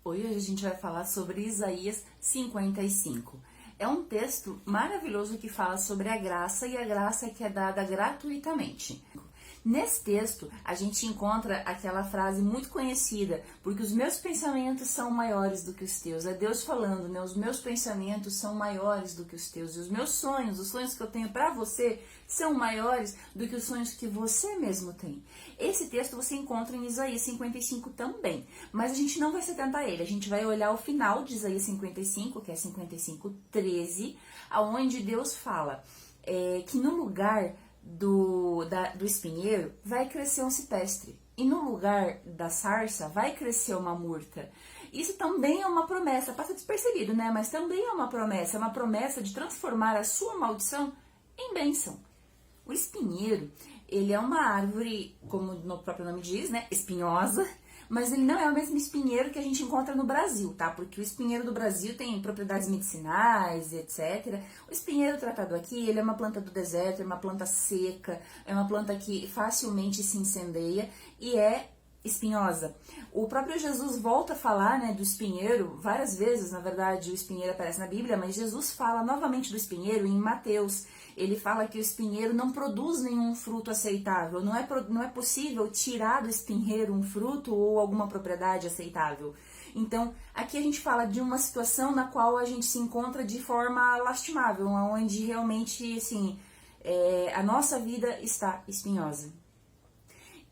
Hoje a gente vai falar sobre Isaías 55. É um texto maravilhoso que fala sobre a graça e a graça que é dada gratuitamente. Nesse texto, a gente encontra aquela frase muito conhecida, porque os meus pensamentos são maiores do que os teus. É Deus falando, né? Os meus pensamentos são maiores do que os teus. E os meus sonhos, os sonhos que eu tenho para você, são maiores do que os sonhos que você mesmo tem. Esse texto você encontra em Isaías 55 também, mas a gente não vai se atentar a ele. A gente vai olhar o final de Isaías 55, que é 55:13, aonde Deus fala que no lugar do espinheiro vai crescer um cipestre e no lugar da sarça vai crescer uma murta. Isso também é uma promessa, passa despercebido, né? Mas também é uma promessa de transformar a sua maldição em bênção. O espinheiro, ele é uma árvore, como o próprio nome diz, né? Espinhosa, mas ele não é o mesmo espinheiro que a gente encontra no Brasil, tá? Porque o espinheiro do Brasil tem propriedades medicinais, etc. O espinheiro tratado aqui, ele é uma planta do deserto, é uma planta seca, é uma planta que facilmente se incendeia e é espinhosa. O próprio Jesus volta a falar, né, do espinheiro, várias vezes, na verdade, o espinheiro aparece na Bíblia, mas Jesus fala novamente do espinheiro em Mateus. Ele fala que o espinheiro não produz nenhum fruto aceitável, não é possível tirar do espinheiro um fruto ou alguma propriedade aceitável. Então, aqui a gente fala de uma situação na qual a gente se encontra de forma lastimável, onde realmente, assim, a nossa vida está espinhosa.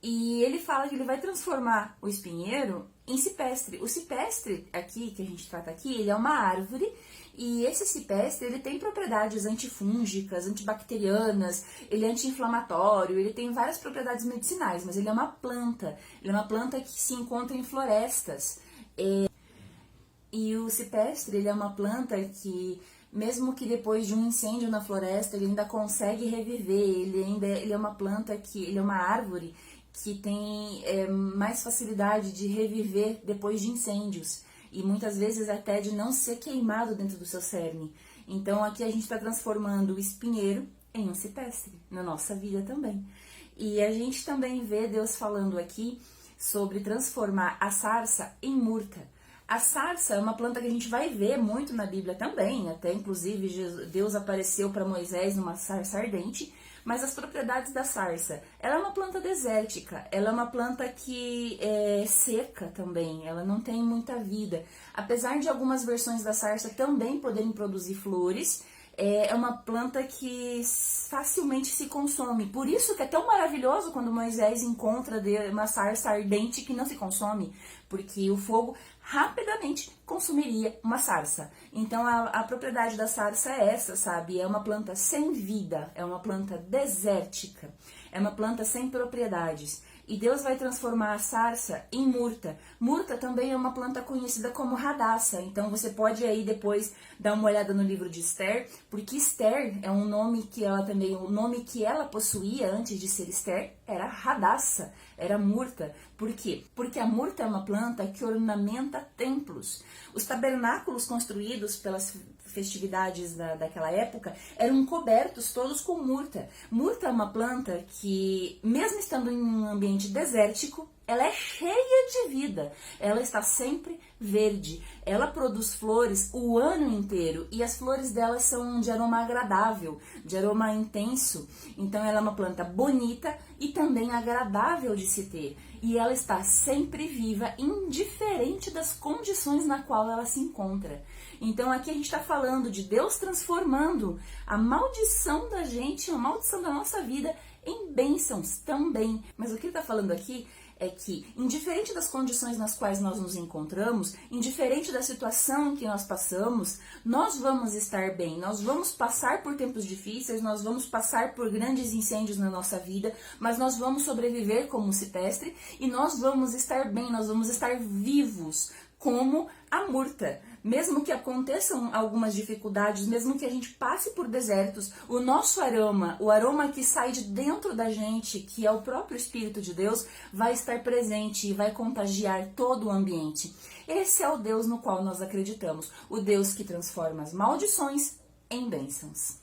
E ele fala que ele vai transformar o espinheiro em cipestre. O cipestre aqui, que a gente trata aqui, ele é uma árvore e esse cipestre, ele tem propriedades antifúngicas, antibacterianas, ele é anti-inflamatório, ele tem várias propriedades medicinais, mas ele é uma planta. Ele é uma planta que se encontra em florestas. E o cipestre, ele é uma planta que, mesmo que depois de um incêndio na floresta, ele ainda consegue reviver. Ele é uma planta que, ele é uma árvore que tem mais facilidade de reviver depois de incêndios e muitas vezes até de não ser queimado dentro do seu cerne. Então aqui a gente está transformando o espinheiro em um cipestre, na nossa vida também. E a gente também vê Deus falando aqui sobre transformar a sarça em murta. A sarça é uma planta que a gente vai ver muito na Bíblia também, até inclusive Deus apareceu para Moisés numa sarça ardente, mas as propriedades da sarça, ela é uma planta desértica, ela é uma planta que é seca também, ela não tem muita vida. Apesar de algumas versões da sarça também poderem produzir flores, é uma planta que facilmente se consome. Por isso que é tão maravilhoso quando Moisés encontra uma sarça ardente que não se consome, porque o fogo rapidamente consumiria uma sarça. Então a propriedade da sarça é essa, sabe? É uma planta sem vida, é uma planta desértica, é uma planta sem propriedades. E Deus vai transformar a sarça em murta. Murta também é uma planta conhecida como radassa. Então você pode aí depois dar uma olhada no livro de Esther, porque Esther é um nome que ela também, o nome que ela possuía antes de ser Esther era radassa, era murta. Por quê? Porque a murta é uma planta que ornamenta templos. Os tabernáculos construídos pelas festividades daquela época eram cobertos todos com murta. Murta é uma planta que, mesmo estando em um ambiente desértico, ela é cheia de vida, ela está sempre verde, ela produz flores o ano inteiro e as flores dela são de aroma agradável, de aroma intenso, então ela é uma planta bonita e também agradável de se ter e ela está sempre viva, indiferente das condições na qual ela se encontra. Então aqui a gente está falando de Deus transformando a maldição da gente, a maldição da nossa vida em bênçãos também. Mas o que ele está falando aqui é que, indiferente das condições nas quais nós nos encontramos, indiferente da situação que nós passamos, nós vamos estar bem, nós vamos passar por tempos difíceis, nós vamos passar por grandes incêndios na nossa vida, mas nós vamos sobreviver como um cipestre e nós vamos estar bem, nós vamos estar vivos como a murta. Mesmo que aconteçam algumas dificuldades, mesmo que a gente passe por desertos, o nosso aroma, o aroma que sai de dentro da gente, que é o próprio Espírito de Deus, vai estar presente e vai contagiar todo o ambiente. Esse é o Deus no qual nós acreditamos, o Deus que transforma as maldições em bênçãos.